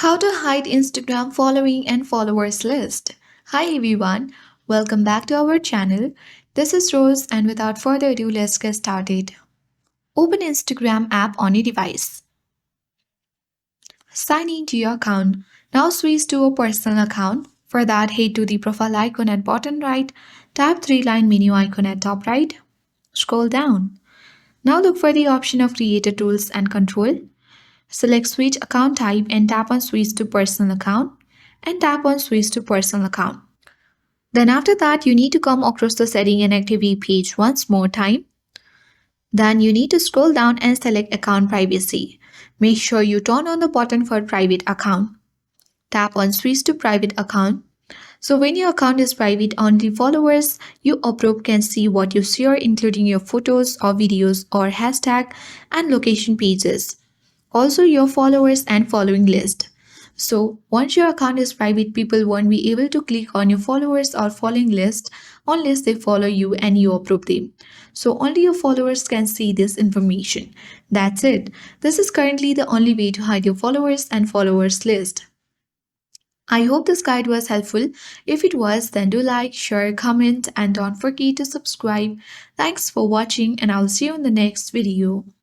How to hide Instagram following and followers list. Hi everyone, welcome back to our channel. This is Rose and without further ado, let's get started. Open Instagram app on your device. Sign in to your account. Now switch to a personal account. For that, head to the profile icon at bottom right, tap three-line menu icon at top right, scroll down. Now look for the option of Creator Tools and Control. Select Switch Account Type and tap on Switch to Personal Account and tap on Switch to Personal Account. Then after that, you need to come across the Setting and Activity page once more time. Then you need to scroll down and select Account Privacy. Make sure you turn on the button for Private Account. Tap on Switch to Private Account. So when your account is private, only followers you approve can see what you share, including your photos or videos or hashtag and location pages. Also your followers and following list. So once your account is private, people won't be able to click on your followers or following list unless they follow you and you approve them. So only your followers can see this information. That's it. This is currently the only way to hide your followers and followers list. I hope this guide was helpful. If it was, then do like, share, comment, and don't forget to subscribe. Thanks for watching, and I'll see you in the next video.